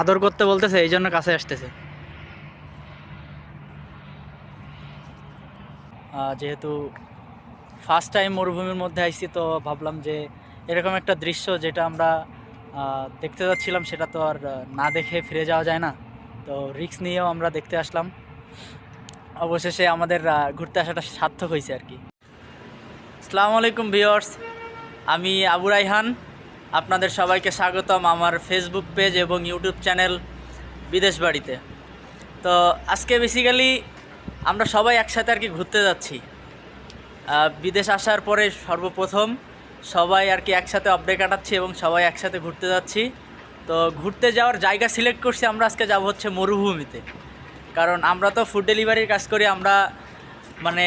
আদর করতে বলতেছে, এই জন্য কাছে আসতেছে। যেহেতু ফার্স্ট টাইম মরুভূমির মধ্যে আইছি, তো ভাবলাম যে এরকম একটা দৃশ্য যেটা আমরা দেখতে যাচ্ছিলাম সেটা তো আর না দেখে ফিরে যাওয়া যায় না। তো রিস্ক নিয়েও আমরা দেখতে আসলাম। অবশেষে আমাদের ঘুরতে আসাটা সার্থক হয়েছে আর কি। আসসালামু আলাইকুম ভিউয়ার্স, আমি আবু রাইহান। আপনাদের সবাইকে স্বাগতম আমার ফেসবুক পেজ এবং ইউটিউব চ্যানেল বিদেশ বাড়িতে। তো আজকে বেসিক্যালি আমরা সবাই একসাথে আর কি ঘুরতে যাচ্ছি। বিদেশ আসার পরে সর্বপ্রথম সবাই আর কি একসাথে অফ ডে কাটাচ্ছি এবং সবাই একসাথে ঘুরতে যাচ্ছি। তো ঘুরতে যাওয়ার জায়গা সিলেক্ট করছি আমরা, আজকে যাব হচ্ছে মরুভূমিতে। কারণ আমরা তো ফুড ডেলিভারির কাজ করি। আমরা মানে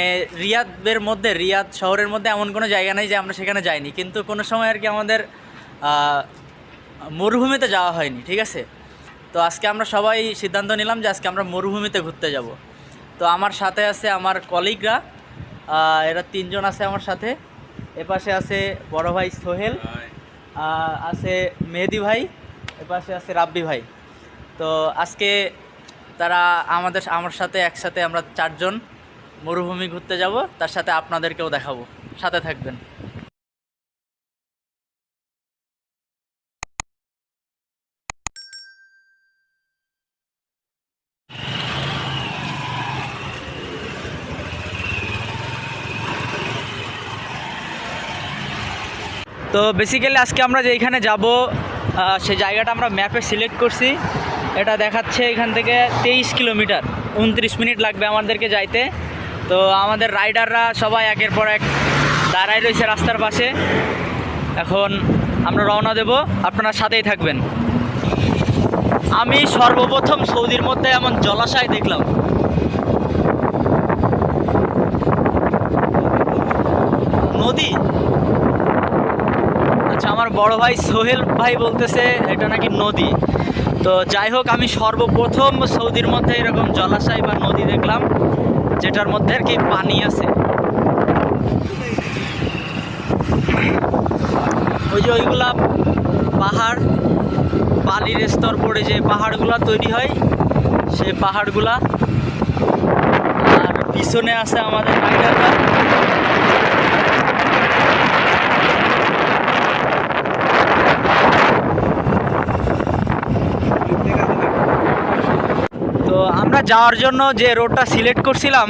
রিয়াদ শহরের মধ্যে এমন কোনো জায়গা নেই যে আমরা সেখানে যাইনি, কিন্তু কোনো সময় আর কি আমাদের মরুভূমিতে যাওয়া হয়নি, ঠিক আছে। তো আজকে আমরা সবাই সিদ্ধান্ত নিলাম যে আজকে আমরা মরুভূমিতে ঘুরতে যাব। তো আমার সাথে আছে আমার কলিগরা, এরা তিনজন আছে আমার সাথে। এপাশে আছে বড় ভাই সোহেল, আছে মেহেদি ভাই, এপাশে আছে রাব্বি ভাই। তো আজকে তারা আমার সাথে একসাথে আমরা চারজন মরুভূমি ঘুরতে যাব, তার সাথে আপনাদেরকেও দেখাবো, সাথে থাকবেন। তো বেসিক্যালি আজকে আমরা যেখানে যাব সেই জায়গাটা আমরা ম্যাপে সিলেক্ট করছি। এটা দেখাচ্ছে এখান থেকে 23 কিলোমিটার, 29 মিনিট লাগবে আমাদেরকে যাইতে। তো আমাদের রাইডাররা সবাই একের পর এক দাঁড়ায় রয়েছে রাস্তার পাশে। এখন আমরা রওনা দেব, আপনারা সাথেই থাকবেন। আমি সর্বপ্রথম সৌদির মধ্যে এমন জলাশয় দেখলাম। নদী, আচ্ছা, আমার বড় ভাই সোহেল ভাই বলতেছে এটা নাকি নদী। তো যাই হোক, আমি সর্বপ্রথম সৌদির মধ্যে এরকম জলাশয় বা নদী দেখলাম যেটার মধ্যে আর কি পানি আছে। ওই যে ওইগুলা পাহাড়, বালির স্তর পড়ে যে পাহাড়গুলা তৈরি হয়, সেই পাহাড়গুলা। আর পিছনে আছে আমাদের রাইডাররা। তো আমরা যাওয়ার জন্য যে রোডটা সিলেক্ট করছিলাম,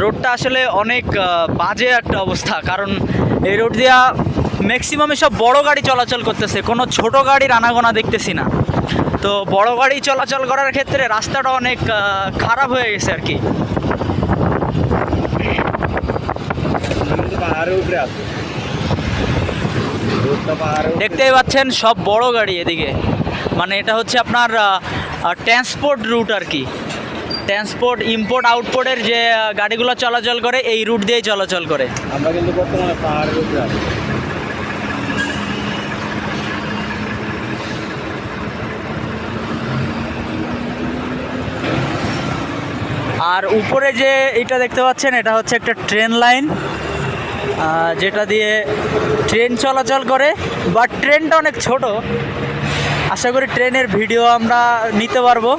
রোডটা আসলে অনেক বাজে একটা অবস্থা। কারণ এই রোড দিয়া ম্যাক্সিমামে সব বড় গাড়ি চলাচল করতেছে, কোনো ছোট গাড়ির আনাগোনা দেখতেছি না। তো বড় গাড়ি চলাচল করার ক্ষেত্রে রাস্তাটা অনেক খারাপ হয়ে গেছে আর কি। দেখতেই পাচ্ছেন সব বড় গাড়ি এদিকে, মানে এটা হচ্ছে আপনার ট্রান্সপোর্ট রুট আর কি। ট্রান্সপোর্ট, ইম্পোর্ট আউটপোর্টের যে গাড়িগুলো চলাচল করে এই রুট দিয়েই চলাচল করে। আমরা কিন্তু বর্তমানে পাহাড়ের উপরে আছি। আর উপরে যে এটা দেখতে পাচ্ছেন, এটা হচ্ছে একটা ট্রেন লাইন, যেটা দিয়ে ট্রেন চলাচল করে। বাট ট্রেনটা অনেক ছোট, আশা করি ট্রেনের ভিডিও আমরা নিতে পারবো।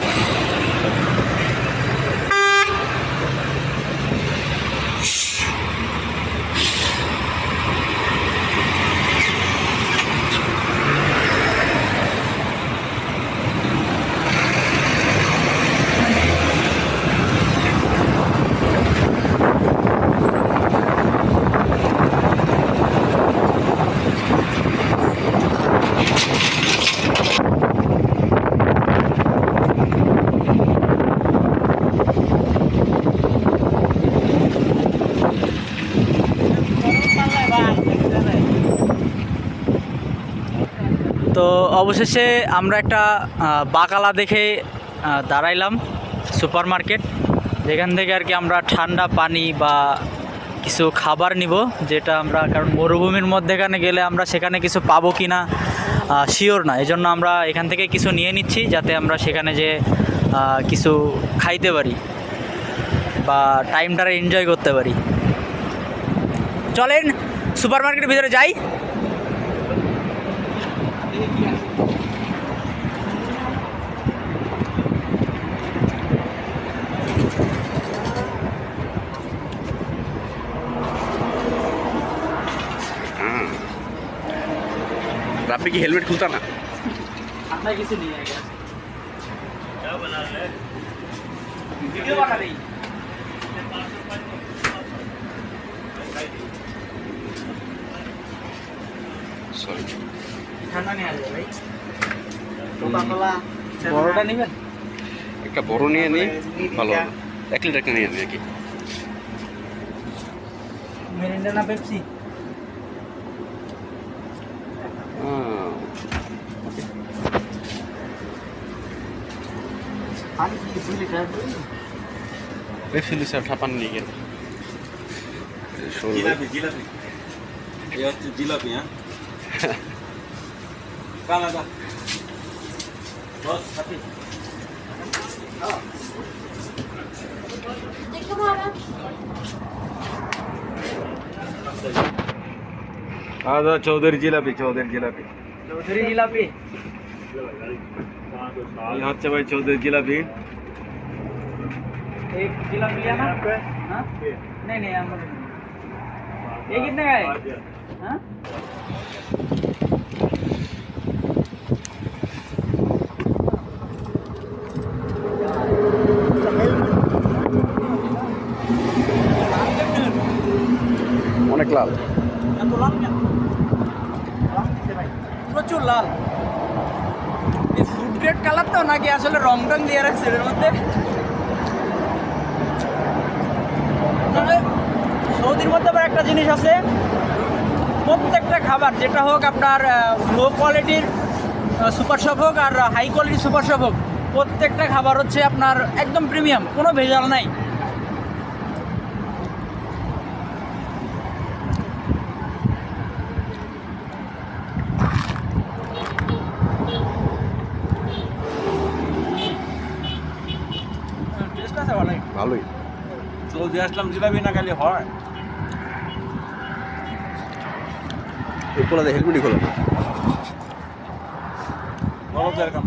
তো অবশেষে আমরা একটা বাকালা দেখে দাঁড়াইলাম, সুপার মার্কেট, যেখান থেকে আর কি আমরা ঠান্ডা পানি বা কিছু খাবার নিব, যেটা আমরা, কারণ মরুভূমির মধ্যেখানে গেলে আমরা সেখানে কিছু পাবো কি না শিওর না। এই জন্য আমরা এখান থেকে কিছু নিয়ে নিচ্ছি, যাতে আমরা সেখানে যে কিছু খাইতে পারি বা টাইমটা এনজয় করতে পারি। চলেন সুপার মার্কেটের ভিতরে যাই। আপনি কি হেলমেট খুলতেন না? ঠান্ডা কিছু নিয়ে আগে ভিডিও বানা রही সরি, ঠান্ডা নিয়ে আসবে ভাই কোকা-কোলা বড়টা নেবেন একটা বড় নিয়ে নিই, ভালো হবে। 1 লিটার একটা নিয়ে নিই আর কি। মিরিন্ডা না পেপসি পানি কি ফুলে যাবে পেপসি লিটার ঠাপান নিয়ে গেল। জিলাপি জিলাপি এই হচ্ছে জিলাপি হ্যাঁ কানা দা বস সাথী देखो मारा আদা চৌধুরী জিলাপি চৌধুরী জিলাপি चौधरी जिलापी এই হচ্ছে ভাই চৌধুরী জিলাপি एक जिलापी लिया ना हाँ नहीं नहीं हम ये कितने का है हाँ অনেক লাল। এত লাল কেন? লাল কিসে ভাই? প্রচুর লাল এই ফুড গ্রেড কালার তো নাকি আসলে রং টং দিয়ে রাখছে এর মধ্যে তবে সৌদির মধ্যে আবার একটা জিনিস আছে প্রত্যেকটা খাবার যেটা হোক আপনার লো কোয়ালিটির সুপার শপ হোক আর হাই কোয়ালিটির সুপার শপ হোক প্রত্যেকটা খাবার হচ্ছে আপনার একদম প্রিমিয়াম কোনো ভেজাল নাই টেস্ট আছে ভালোই ভালোই। সৌদি আসলাম জিলাপি না খালি হয় এই পোলাতে হেলমেটই খোলো। বড় তো এরকম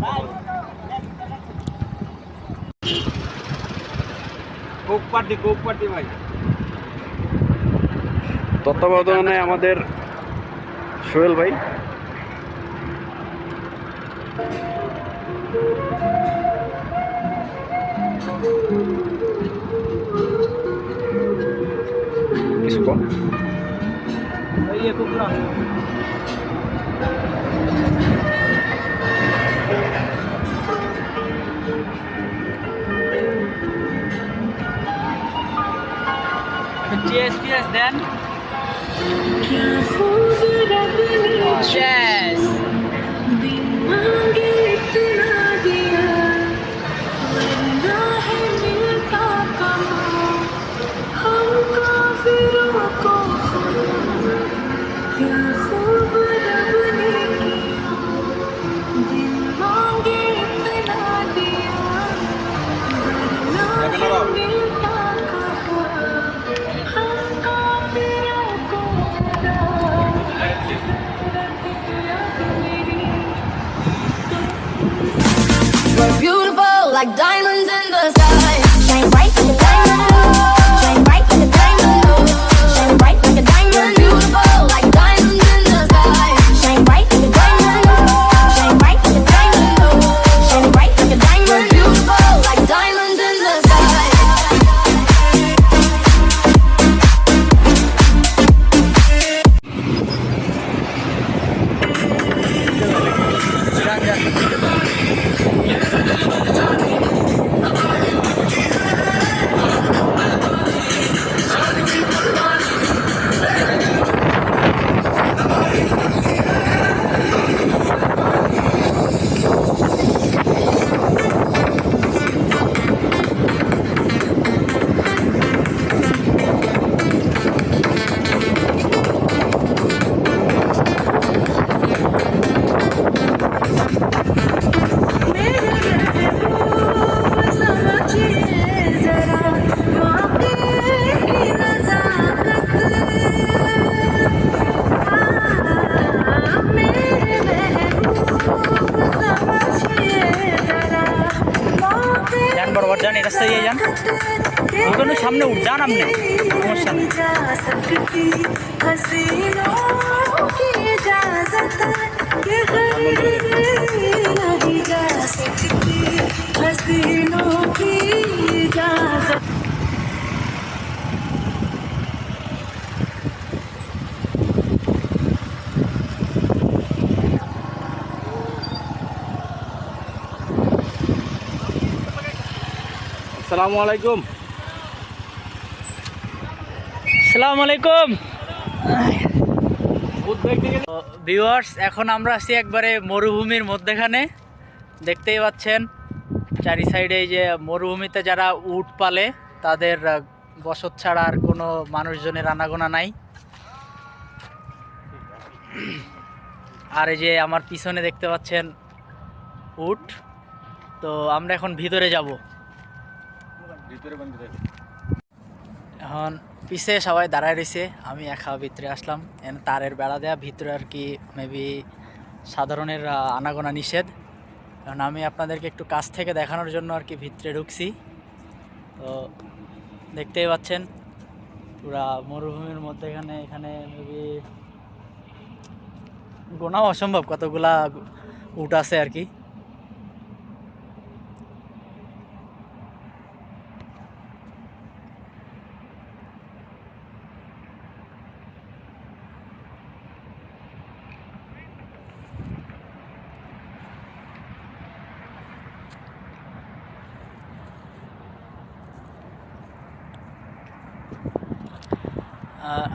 কোক পার্টি ভাই তত্ত্বাবধানে আমাদের সোহেল ভাই। কিছু কম ये कुकरा cheers then cheers We're beautiful like diamonds in the sky. Shine bright like a diamond. Shine bright like a diamond. Shine bright like a diamond. Beautiful like diamonds in the sky. Shine bright like a diamond. Shine bright like a diamond. Shine bright like a diamond. We're beautiful like diamonds in the sky. बराबर जान এই রাস্তায় যান ওখানে সামনে উঠ যান আপনি সমস্যা নেই हसीनों की इजाजत ये আনন্দ হয়েছে। আসসালামু আলাইকুম। আসসালামু আলাইকুম ভিউয়ার্স, এখন আমরা আছি একবারে মরুভূমির মধ্যেখানে। দেখতেই পাচ্ছেন চারি সাইডে এই যে মরুভূমিতে যারা উট পালে তাদের বসত ছাড়া আর কোনো মানুষজনের আনাগোনা নাই। আর এই যে আমার পিছনে দেখতে পাচ্ছেন উট। তো আমরা এখন ভিতরে যাব। ভিতরে বন্ধ থাকে। এখন পিছে সবাই দাঁড়ায় রয়েছে, আমি একা ভিতরে আসলাম। এখানে তারের বেড়া দেয়া, ভিতরে আর কি মেবি সাধারণের আনাগোনা নিষেধ। কারণ আমি আপনাদেরকে একটু কাছ থেকে দেখানোর জন্য আর কি ভিতরে ঢুকছি। তো দেখতেই পাচ্ছেন পুরা মরুভূমির মধ্যে এখানে মেবি গোনাও অসম্ভব কতগুলা উট আছে আর কি।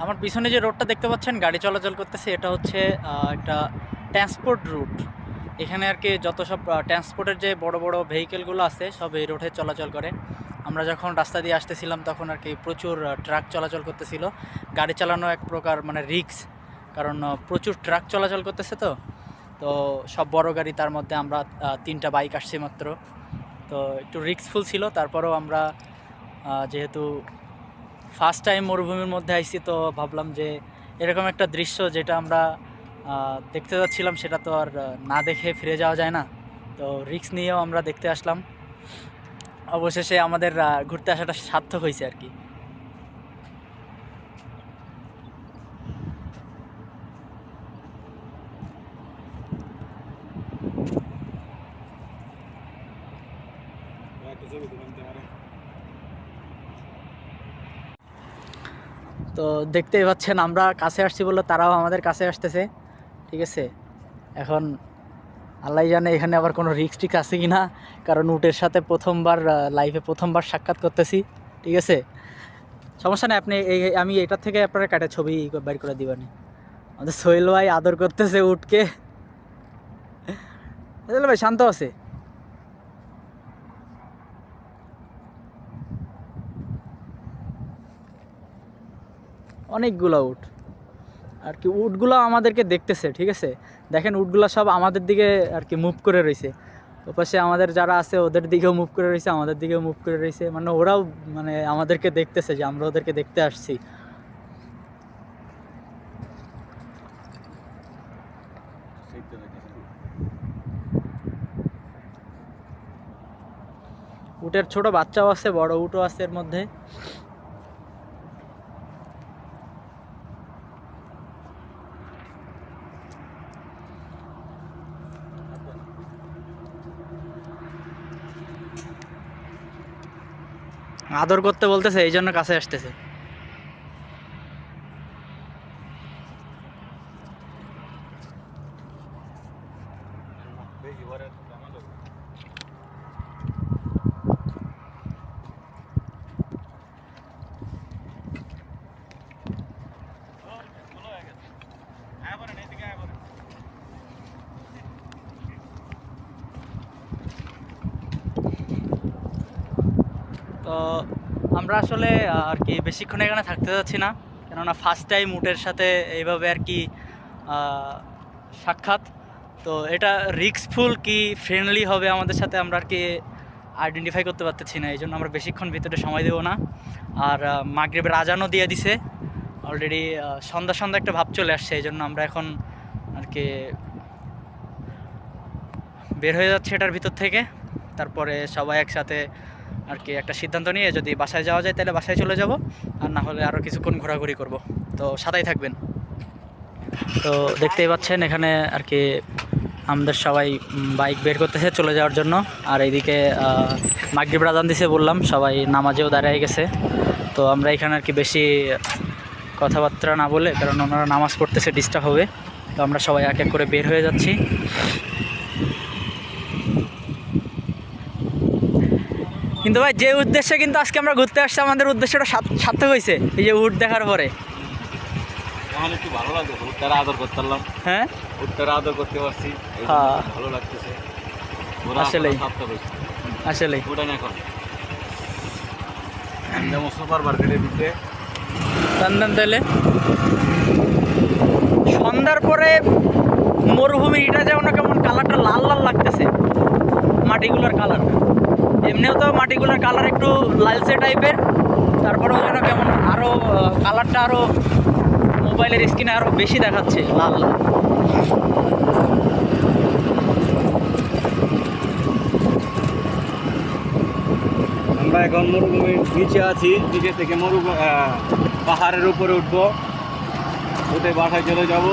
আমার পিছনে যে রোডটা দেখতে পাচ্ছেন গাড়ি চলাচল করতেছে, এটা হচ্ছে একটা ট্রান্সপোর্ট রুট। এখানে আর কি যত সব ট্রান্সপোর্টের যে বড় বড় ভেহিকেলগুলো আছে সব এই রোডে চলাচল করে। আমরা যখন রাস্তা দিয়ে আসতেছিলাম তখন আর কি প্রচুর ট্রাক চলাচল করতেছিল। গাড়ি চালানো এক প্রকার মানে রিস্ক, কারণ প্রচুর ট্রাক চলাচল করতেছে। তো সব বড় গাড়ি, তার মধ্যে আমরা 3টা বাইক আসছি মাত্র। তো একটু রিস্কফুল ছিল। তারপরেও আমরা যেহেতু ফার্স্ট টাইম মরুভূমির মধ্যে আইছি, তো ভাবলাম যে এরকম একটা দৃশ্য যেটা আমরা দেখতে যাচ্ছিলাম সেটা তো আর না দেখে ফিরে যাওয়া যায় না। তো রিস্ক নিয়েও আমরা দেখতে আসলাম। অবশেষে আমাদের ঘুরতে আসাটা সার্থক হয়েছে আর কি। তো দেখতেই পাচ্ছেন আমরা কাছে আসছি বলে তারাও আমাদের কাছে আসতেছে, ঠিক আছে। এখন আল্লাহ জানে এখানে আবার কোনো রিস্ক টিক্স আছে কি না, কারণ উটের সাথে লাইফে প্রথমবার সাক্ষাৎ করতেছি, ঠিক আছে। সমস্যা নেই, আপনি আমি এটার থেকে আপনারা কাটে ছবি বাইর করে দিবানি। আমাদের সোহেল ভাই আদর করতেছে উটকে। সোহেল ভাই শান্ত আছে। অনেকগুলো উট আর কি, উটগুলো আমাদেরকে দেখতেছে, ঠিক আছে। দেখেন উটগুলো সব আমাদের দিকে আর কি মুভ করে রয়েছে। ওপাশে আমাদের যারা আছে ওদের দিকেও মুভ করে রয়েছে, আমাদের দিকেও মুভ করে রয়েছে। মানে ওরাও মানে আমাদেরকে দেখতেছে যে আমরা ওদেরকে দেখতে আসছি। উটের ছোট বাচ্চাও আছে, বড় উটও আছে এর মধ্যে। আদর করতে বলতেছে, এই জন্য কাছে আসতেছে। তো আমরা আসলে আর কি বেশিক্ষণ এখানে থাকতে যাচ্ছি না, কেননা ফার্স্ট টাইম উটের সাথে এইভাবে আর কি সাক্ষাৎ। তো এটা রিস্কফুল কি ফ্রেন্ডলি হবে আমাদের সাথে আমরা আর কি আইডেন্টিফাই করতে পারতেছি না। এই জন্য আমরা বেশিক্ষণ ভিতরে সময় দেবো না। আর মাগরিবের আজানও দিয়ে দিছে অলরেডি, সন্ধ্যা সন্ধ্যা একটা ভাব চলে আসছে। এই জন্য আমরা এখন আর কি বের হয়ে যাচ্ছি এটার ভিতর থেকে। তারপরে সবাই একসাথে আর কি একটা সিদ্ধান্ত নিয়ে যদি বাসায় যাওয়া যায় তাহলে বাসায় চলে যাব, আর না হলে আরও কিছুক্ষণ ঘোরাঘুরি করব। তো সাথেই থাকবেন। তো দেখতেই পাচ্ছেন এখানে আর কি আমাদের সবাই বাইক বের করতেছে চলে যাওয়ার জন্য। আর এইদিকে মাগরিব আজান দিছে বললাম, সবাই নামাজেও দাঁড়িয়ে গেছে। তো আমরা এখানে আর কি বেশি কথাবার্তা না বলে, কারণ ওনারা নামাজ পড়তেছে ডিস্টার্ব হবে, তো আমরা সবাই এক এক করে বের হয়ে যাচ্ছি। কিন্তু ভাই যে উদ্দেশ্যে কিন্তু আজকে আমরা ঘুরতে আসছি, আমাদের উদ্দেশ্যটা সার্থক হয়েছে এই যে উট দেখার পরে। এখন একটু ভালো লাগছে, উটটার আদর করতে পারলাম। হ্যাঁ উটটার আদর করতে পারছি, এই জন্য হ্যাঁ। ভালো লাগতেছে। আসলেই। আসলেই উঠান এখন যেমন সুপার মার্কেটের ভিতরে টান তাহলে সন্ধ্যার পরে মরুভূমি এটা যেমন কেমন কালারটা লাল লাল লাগতেছে, মাটিগুলোর কালার। এমনিও তো মাটিগুলোর কালার একটু লালচে টাইপের, তারপরেও যেন কেমন আরও কালারটা আরও মোবাইলের স্ক্রিনে আরও বেশি দেখাচ্ছে লাল লাল। আমরা এখন মরুভূমির নিচে আছি, নিচে থেকে পাহাড়ের উপরে উঠবো, উঠে বাসায় চলে যাব।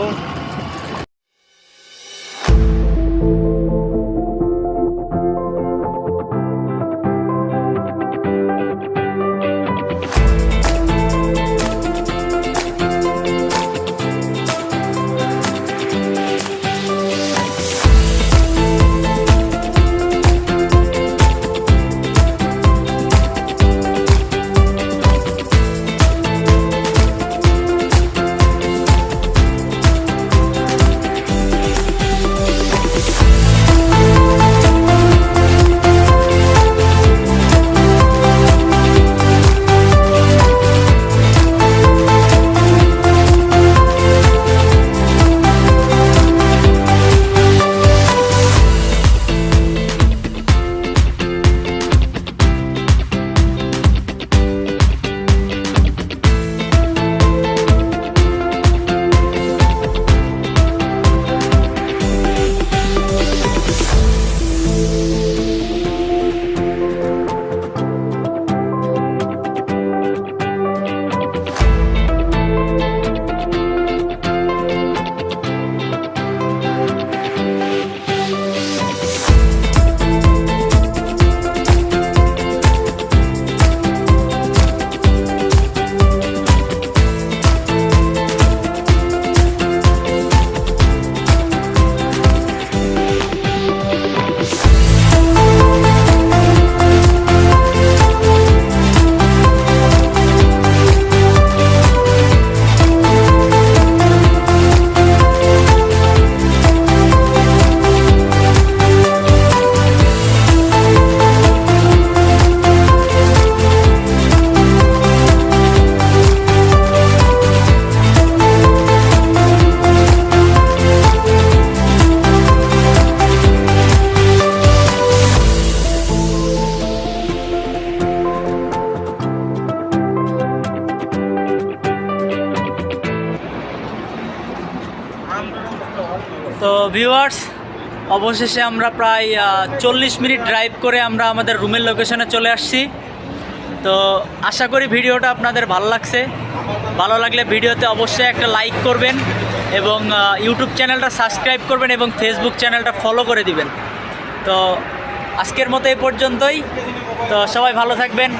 তো ভিউয়ার্স, অবশেষে আমরা প্রায় 40 মিনিট ড্রাইভ করে আমরা আমাদের রুমের লোকেশনে চলে আসছি। তো আশা করি ভিডিওটা আপনাদের ভালো লাগছে। ভালো লাগলে ভিডিওতে অবশ্যই একটা লাইক করবেন এবং ইউটিউব চ্যানেলটা সাবস্ক্রাইব করবেন এবং ফেসবুক চ্যানেলটা ফলো করে দিবেন। তো আজকের মতো এই পর্যন্তই। তো সবাই ভালো থাকবেন।